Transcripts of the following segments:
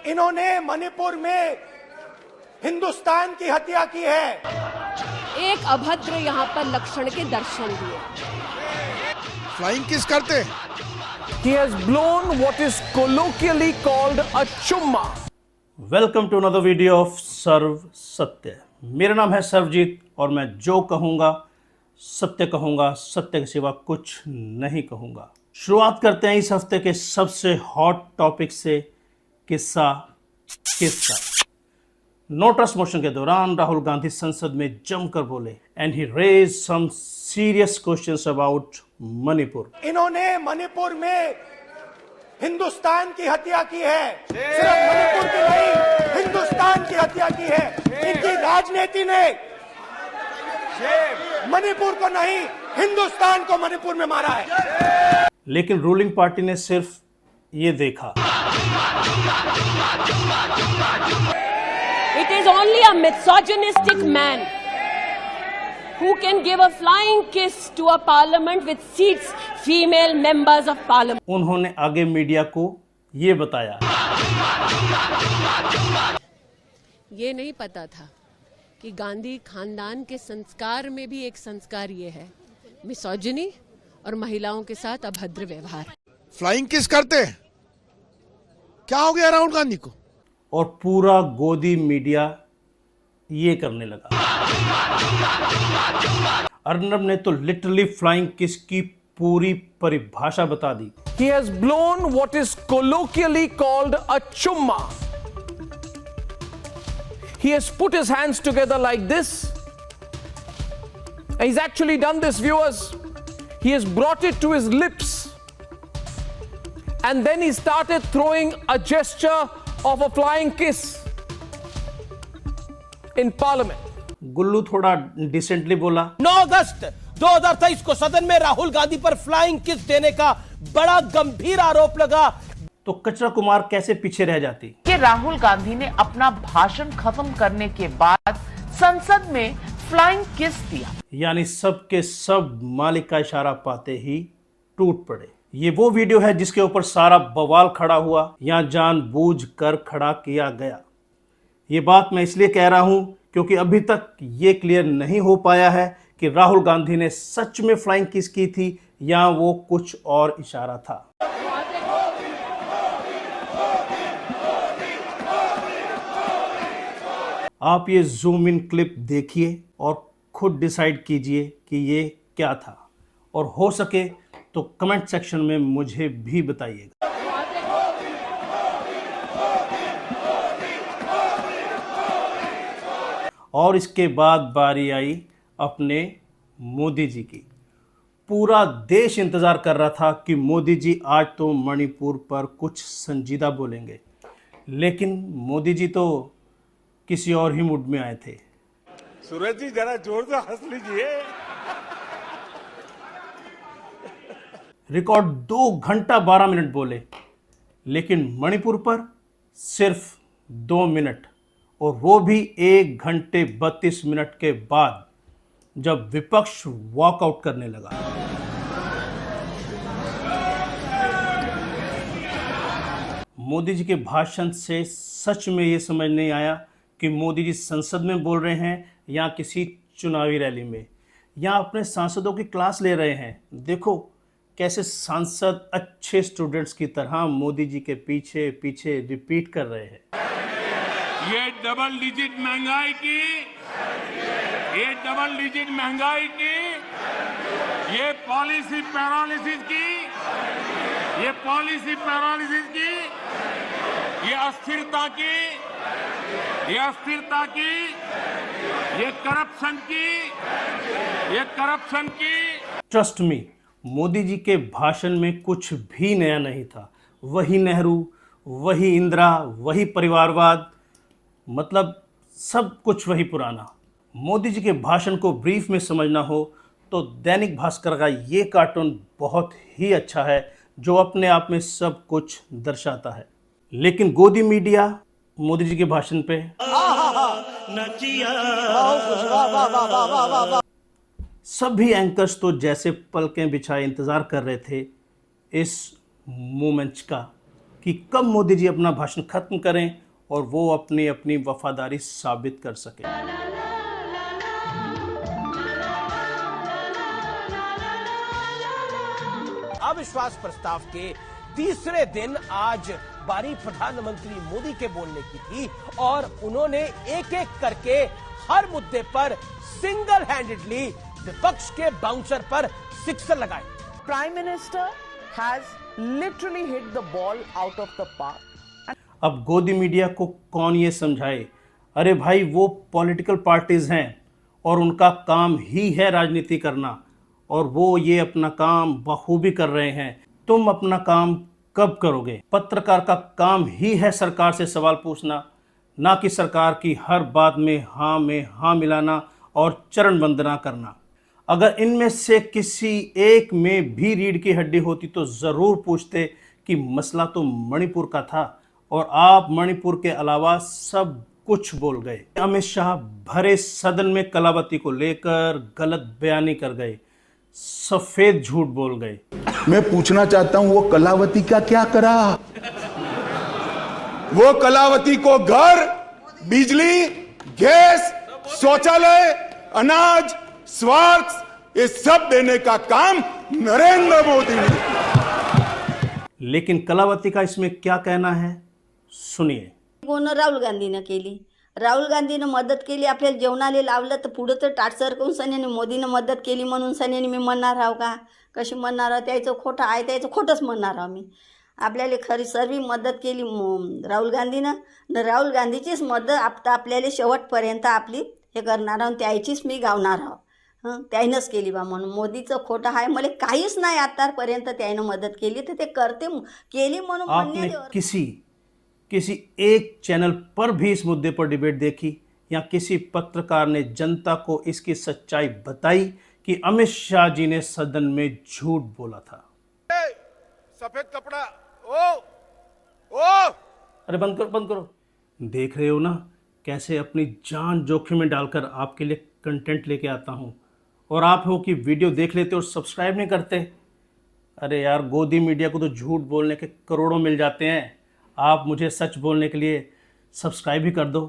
इन्होंने मणिपुर में हिंदुस्तान की हत्या की है। एक अभद्र यहाँ पर लक्षण के दर्शन दिए। फ्लाइंग किस करते हैं? He has blown what is colloquially called a chumma. Welcome to another video of Sarva Satya. मेरा नाम है सर्वजीत और मैं जो कहूँगा सत्य कहूँगा, सत्य के सिवा कुछ नहीं कहूँगा। शुरुआत करते हैं इस हफ्ते के सबसे हॉट टॉपिक से, किस्सा। नो ट्रस्ट मोशन के दौरान राहुल गांधी संसद में जमकर बोले and he raised some serious questions about Manipur. इन्होंने मणिपुर में हिंदुस्तान की हत्या की है, सिर्फ मणिपुर की नहीं, हिंदुस्तान की हत्या की है। इनकी राजनीति ने मणिपुर को नहीं, हिंदुस्तान को मणिपुर में मारा है। लेकिन रूलिंग पार्टी ने सिर्फ ये देखा। It is only a misogynistic man who can give a flying kiss to a parliament with seats female members of parliament. उन्होंने आगे मीडिया को ये बताया। ये नहीं पता था कि गांधी खानदान के संस्कार में भी एक संस्कार ये है, मिसोजिनी और महिलाओं के साथ अभद्र व्यवहार। फ्लाइंग किस करते हैं? क्या हो गया राहुल गांधी को? और पूरा गोदी मीडिया ये करने लगा। अर्नब ने तो लिटरली फ्लाइंग किस की पूरी परिभाषा बता दी। He has blown what is colloquially called a chumma. He has put his hands together like this. And he's actually done this, viewers. He has brought it to his lips. And then he started throwing a gesture of a flying kiss in parliament. गुल्लू थोड़ा decently बोला। 9 अगस्त 2023 को सदन में राहुल गांधी पर flying kiss देने का बड़ा गंभीर आरोप लगा। तो कचरा कुमार कैसे पीछे रह जाती कि राहुल गांधी ने अपना भाषण खत्म करने के बाद संसद में फ्लाइंग किस दिया, यानी सब के सब मालिक का इशारा पाते ही टूट पड़े। ये वो वीडियो है जिसके ऊपर सारा बवाल खड़ा हुआ या जानबूझकर खड़ा किया गया। ये बात मैं इसलिए कह रहा हूं क्योंकि अभी तक ये क्लियर नहीं हो पाया है कि राहुल गांधी ने सच में फ्लाइंग किस की थी या वो कुछ और इशारा था। आप ये जूम इन क्लिप देखिए और खुद डिसाइड कीजिए कि ये क्या था, और हो सके तो कमेंट सेक्शन में मुझे भी बताइएगा। और इसके बाद बारी आई अपने मोदी जी की। पूरा देश इंतजार कर रहा था कि मोदी जी आज तो मणिपुर पर कुछ संजीदा बोलेंगे, लेकिन मोदी जी तो किसी और ही मूड में आए थे। सूरज जी जरा जोर से हंस लीजिए। रिकॉर्ड 2 घंटा 12 मिनट बोले, लेकिन मणिपुर पर सिर्फ 2 मिनट, और वो भी 1 घंटे 32 मिनट के बाद, जब विपक्ष वॉकआउट करने लगा। मोदी जी के भाषण से सच में ये समझ नहीं आया कि मोदी जी संसद में बोल रहे हैं या किसी चुनावी रैली में, या अपने सांसदों की क्लास ले रहे हैं। देखो कैसे सांसद अच्छे स्टूडेंट्स की तरह मोदी जी के पीछे पीछे रिपीट कर रहे हैं। ये डबल डिजिट महंगाई की, ये डबल डिजिट महंगाई की, ये पॉलिसी पैरालिसिस की, ये पॉलिसी पैरालिसिस की, ये अस्थिरता की, ये अस्थिरता की, ये करप्शन की, ये करप्शन की। ट्रस्ट मी, मोदी जी के भाषण में कुछ भी नया नहीं था। वही नेहरू, वही इंदिरा, वही परिवारवाद, मतलब सब कुछ वही पुराना। मोदी जी के भाषण को ब्रीफ में समझना हो तो दैनिक भास्कर का ये कार्टून बहुत ही अच्छा है, जो अपने आप में सब कुछ दर्शाता है। लेकिन गोदी मीडिया मोदी जी के भाषण पे सभी एंकर्स तो जैसे पलकें बिछाए इंतजार कर रहे थे इस मोमेंट्स का कि कब मोदी जी अपना भाषण खत्म करें और वो अपनी अपनी वफादारी साबित कर सकें। अविश्वास प्रस्ताव के तीसरे दिन आज बारी प्रधानमंत्री मोदी के बोलने की थी और उन्होंने एक एक करके हर मुद्दे पर सिंगल हैंडेडली विपक्ष के बाउंसर पर सिक्सर लगाए। Prime Minister has literally hit the ball out of the park. अब गोदी मीडिया को कौन ये समझाए, अरे भाई वो पॉलिटिकल पार्टीज हैं और उनका काम ही है राजनीति करना और वो ये अपना काम बखूबी कर रहे हैं। तुम अपना काम कब करोगे? पत्रकार का काम ही है सरकार से सवाल पूछना, ना कि सरकार की हर बात में हाँ मिलाना और चरण वंदना करना। अगर इनमें से किसी एक में भी रीढ़ की हड्डी होती तो ज़रूर पूछते कि मसला तो मणिपुर का था और आप मणिपुर के अलावा सब कुछ बोल गए। अमित शाह भरे सदन में कलावती को लेकर गलत बयानी कर गए, सफेद झूठ बोल गए। मैं पूछना चाहता हूं वो कलावती का क्या करा? वो कलावती को घर, बिजली, गैस, शौचालय, अनाज, स्वास्थ्य ये सब देने का काम नरेंद्र मोदी ने। लेकिन कलावती का इसमें क्या कहना है, सुनिए। कोण राहुल गांधीनं केली, राहुल गांधीनं मदत केली, आपल्याला जेवणाला लावलं तर पुढं तर टाटसर करून सन्याने मोदीनं मदत केली म्हणून सन्याने मी म्हणणार आहो का? कशी म्हणणार आहो? त्याचं खोटं आहे, त्याचं खोटंच म्हणणार आहो मी। आपल्याला खरी सर्व मदत केली राहुल गांधीनं, राहुल गांधीचीच मदत आपल्याला शेवटपर्यंत आपली हे करणार आहो, त्याचीच मी गावणार आहो। त्यानंच केली बा म्हणून मोदीचं खोटं आहे, मला काहीच नाही आतापर्यंत त्यानं मदत केली तर ते करते केली म्हणून आपने किसी एक चैनल पर भी इस मुद्दे पर डिबेट देखी या किसी पत्रकार ने जनता को इसकी सच्चाई बताई कि अमित शाह जी ने सदन में झूठ बोला था? सफेद कपड़ा ओ अरे बंद करो। देख रहे हो ना कैसे अपनी जान जोखिम में डालकर आपके लिए कंटेंट लेके आता हूँ और आप हो कि वीडियो देख लेते और सब्सक्राइब नहीं करते। अरे यार, गोदी मीडिया को तो झूठ बोलने के करोड़ों मिल जाते हैं, आप मुझे सच बोलने के लिए सब्सक्राइब भी कर दो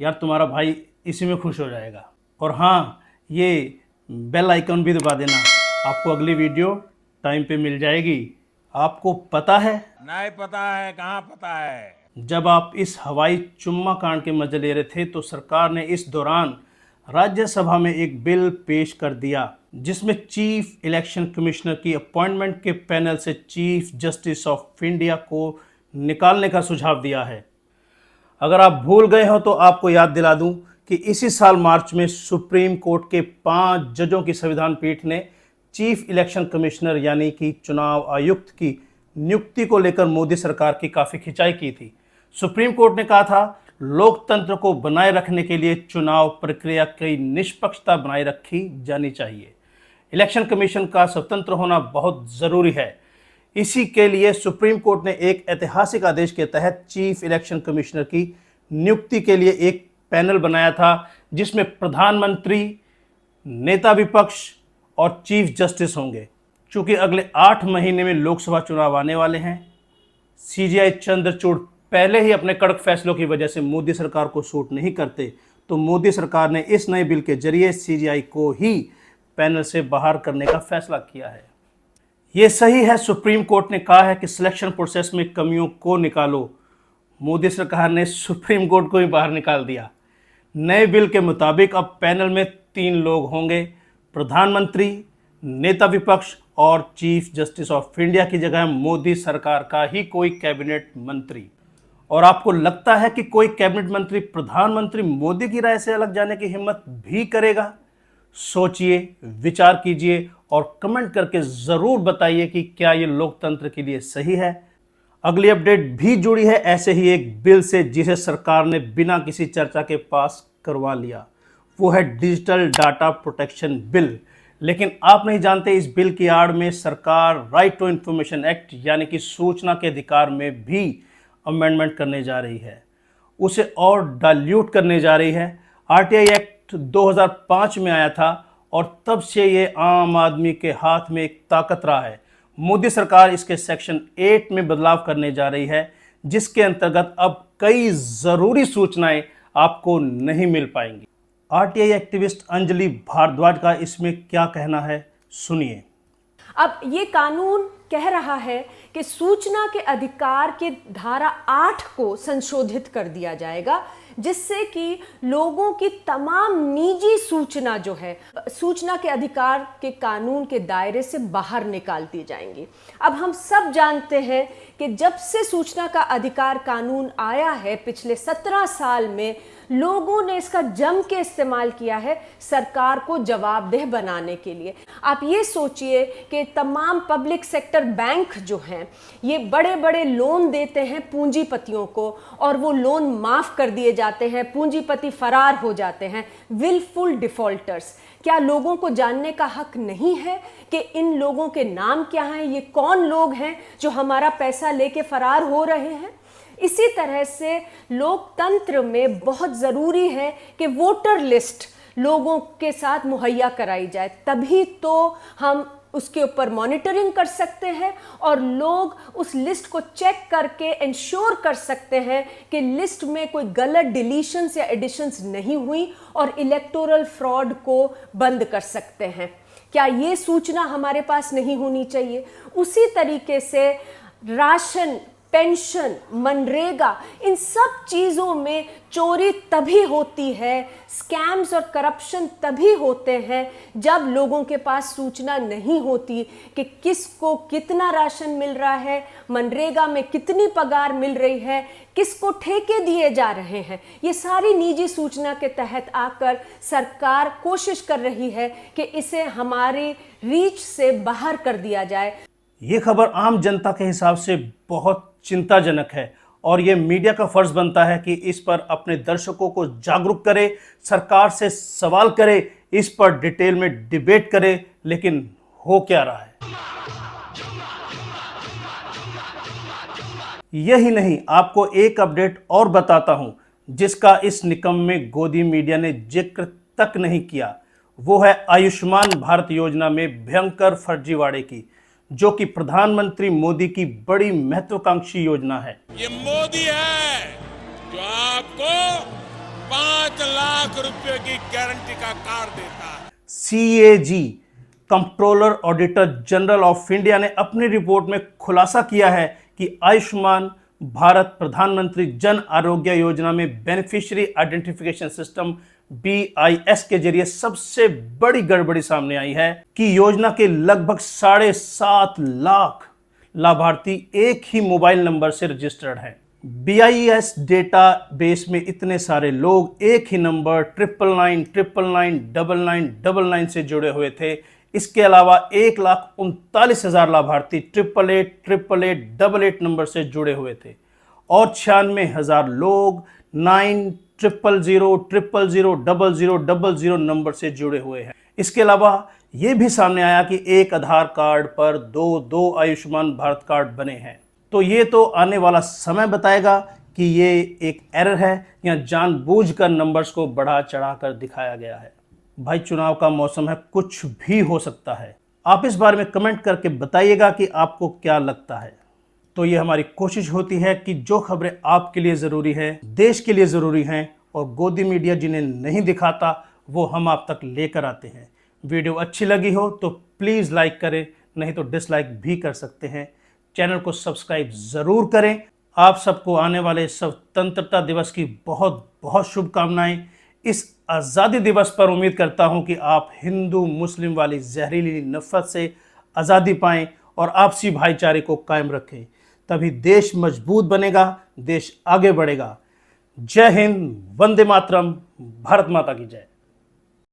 यार, तुम्हारा भाई इसी में खुश हो जाएगा। और हाँ, ये बेल आइकन भी दबा देना, आपको अगली वीडियो टाइम पे मिल जाएगी। आपको पता है? नहीं पता है, कहाँ पता है? जब आप इस हवाई चुम्मा कांड के मजे ले रहे थे तो सरकार ने इस दौरान राज्यसभा में एक बिल पेश कर दिया जिसमें चीफ इलेक्शन कमिश्नर की अपॉइंटमेंट के पैनल से चीफ जस्टिस ऑफ इंडिया को निकालने का सुझाव दिया है। अगर आप भूल गए हो तो आपको याद दिला दूं कि इसी साल मार्च में सुप्रीम कोर्ट के 5 जजों की संविधान पीठ ने चीफ इलेक्शन कमिश्नर यानी कि चुनाव आयुक्त की नियुक्ति को लेकर मोदी सरकार की काफ़ी खिंचाई की थी। सुप्रीम कोर्ट ने कहा था लोकतंत्र को बनाए रखने के लिए चुनाव प्रक्रिया की निष्पक्षता बनाए रखी जानी चाहिए। इलेक्शन कमीशन का स्वतंत्र होना बहुत ज़रूरी है। इसी के लिए सुप्रीम कोर्ट ने एक ऐतिहासिक आदेश के तहत चीफ इलेक्शन कमिश्नर की नियुक्ति के लिए एक पैनल बनाया था जिसमें प्रधानमंत्री, नेता विपक्ष और चीफ जस्टिस होंगे। चूंकि अगले 8 महीने में लोकसभा चुनाव आने वाले हैं, सीजेआई चंद्रचूड़ पहले ही अपने कड़क फैसलों की वजह से मोदी सरकार को सूट नहीं करते, तो मोदी सरकार ने इस नए बिल के जरिए सीजेआई को ही पैनल से बाहर करने का फैसला किया है। ये सही है, सुप्रीम कोर्ट ने कहा है कि सिलेक्शन प्रोसेस में कमियों को निकालो। मोदी सरकार ने सुप्रीम कोर्ट को ही बाहर निकाल दिया। नए बिल के मुताबिक अब पैनल में 3 लोग होंगे, प्रधानमंत्री, नेता विपक्ष और चीफ जस्टिस ऑफ इंडिया की जगह मोदी सरकार का ही कोई कैबिनेट मंत्री। और आपको लगता है कि कोई कैबिनेट मंत्री प्रधानमंत्री मोदी की राय से अलग जाने की हिम्मत भी करेगा? सोचिए, विचार कीजिए और कमेंट करके ज़रूर बताइए कि क्या ये लोकतंत्र के लिए सही है। अगली अपडेट भी जुड़ी है ऐसे ही एक बिल से जिसे सरकार ने बिना किसी चर्चा के पास करवा लिया। वो है डिजिटल डाटा प्रोटेक्शन बिल। लेकिन आप नहीं जानते इस बिल की आड़ में सरकार राइट टू इन्फॉर्मेशन एक्ट यानी कि सूचना के अधिकार में भी अमेंडमेंट करने जा रही है, उसे और डाइल्यूट करने जा रही है। आरटीआई एक्ट 2005 में आया था और तब से ये आम आदमी के हाथ में एक ताकत रहा है। मोदी सरकार इसके सेक्शन 8 में बदलाव करने जा रही है, जिसके अंतर्गत अब कई जरूरी सूचनाएं आपको नहीं मिल पाएंगी। आरटीआई एक्टिविस्ट अंजलि भारद्वाज का इसमें क्या कहना है, सुनिए। अब ये कानून कह रहा है कि सूचना के अधिकार के धारा 8 को संशोधित कर दिया जाएगा, जिससे कि लोगों की तमाम निजी सूचना जो है सूचना के अधिकार के कानून के दायरे से बाहर निकाल दी जाएंगी। अब हम सब जानते हैं कि जब से सूचना का अधिकार कानून आया है, पिछले 17 साल में लोगों ने इसका जम के इस्तेमाल किया है सरकार को जवाबदेह बनाने के लिए। आप ये सोचिए कि तमाम पब्लिक सेक्टर बैंक जो हैं ये बड़े बड़े लोन देते हैं पूंजीपतियों को, और वो लोन माफ कर दिए जाते हैं, पूंजीपति फरार हो जाते हैं, विलफुल डिफॉल्टर्स। क्या लोगों को जानने का हक नहीं है कि इन लोगों के नाम क्या हैं, ये कौन लोग हैं जो हमारा पैसा लेके फरार हो रहे हैं? इसी तरह से लोकतंत्र में बहुत ज़रूरी है कि वोटर लिस्ट लोगों के साथ मुहैया कराई जाए, तभी तो हम उसके ऊपर मॉनिटरिंग कर सकते हैं और लोग उस लिस्ट को चेक करके इंश्योर कर सकते हैं कि लिस्ट में कोई गलत डिलीशंस या एडिशंस नहीं हुई, और इलेक्टोरल फ्रॉड को बंद कर सकते हैं। क्या ये सूचना हमारे पास नहीं होनी चाहिए? उसी तरीके से राशन, पेंशन, मनरेगा, इन सब चीज़ों में चोरी तभी होती है, स्कैम्स और करप्शन तभी होते हैं जब लोगों के पास सूचना नहीं होती कि किसको कितना राशन मिल रहा है, मनरेगा में कितनी पगार मिल रही है, किसको ठेके दिए जा रहे हैं। ये सारी निजी सूचना के तहत आकर सरकार कोशिश कर रही है कि इसे हमारी रीच से बाहर कर दिया जाए। ये खबर आम जनता के हिसाब से बहुत चिंताजनक है, और ये मीडिया का फर्ज बनता है कि इस पर अपने दर्शकों को जागरूक करे, सरकार से सवाल करे, इस पर डिटेल में डिबेट करे। लेकिन हो क्या रहा है? यही नहीं, आपको एक अपडेट और बताता हूं जिसका इस निकम्मे गोदी मीडिया ने जिक्र तक नहीं किया। वो है आयुष्मान भारत योजना में भयंकर फर्जीवाड़े की, जो कि प्रधानमंत्री मोदी की बड़ी महत्वाकांक्षी योजना है। ये मोदी है जो आपको 5 लाख रुपए की गारंटी का कार्ड देता है। CAG controller auditor general of India ने अपनी रिपोर्ट में खुलासा किया है कि आयुष्मान भारत प्रधानमंत्री जन आरोग्य योजना में बेनिफिशियरी आइडेंटिफिकेशन सिस्टम BIS के जरिए सबसे बड़ी गड़बड़ी सामने आई है कि योजना के लगभग 7.5 लाख लाभार्थी एक ही मोबाइल नंबर से रजिस्टर्ड हैं। BIS डेटाबेस में इतने सारे लोग एक ही नंबर 999999999 से जुड़े हुए थे। इसके अलावा 1,39,000 लाभार्थी 8888888 नंबर से जुड़े हुए थे, और 96,000 लोग 90000000000 नंबर से जुड़े हुए हैं। इसके अलावा यह भी सामने आया कि एक आधार कार्ड पर दो आयुष्मान भारत कार्ड बने हैं। तो ये तो आने वाला समय बताएगा कि ये एक एरर है या जानबूझकर नंबर्स को बढ़ा चढ़ाकर दिखाया गया है। भाई, चुनाव का मौसम है, कुछ भी हो सकता है। आप इस बारे में कमेंट करके बताइएगा कि आपको क्या लगता है। तो ये हमारी कोशिश होती है कि जो खबरें आपके लिए ज़रूरी है, देश के लिए ज़रूरी हैं, और गोदी मीडिया जिन्हें नहीं दिखाता वो हम आप तक लेकर आते हैं। वीडियो अच्छी लगी हो तो प्लीज़ लाइक करें, नहीं तो डिसलाइक भी कर सकते हैं। चैनल को सब्सक्राइब ज़रूर करें। आप सबको आने वाले स्वतंत्रता दिवस की बहुत बहुत शुभकामनाएं। इस आज़ादी दिवस पर उम्मीद करता हूं कि आप हिंदू मुस्लिम वाली जहरीली नफरत से आज़ादी पाएं और आपसी भाईचारे को कायम रखें। तभी देश मजबूत बनेगा, देश आगे बढ़ेगा। जय हिंद, वंदे मातरम, भारत माता की जय।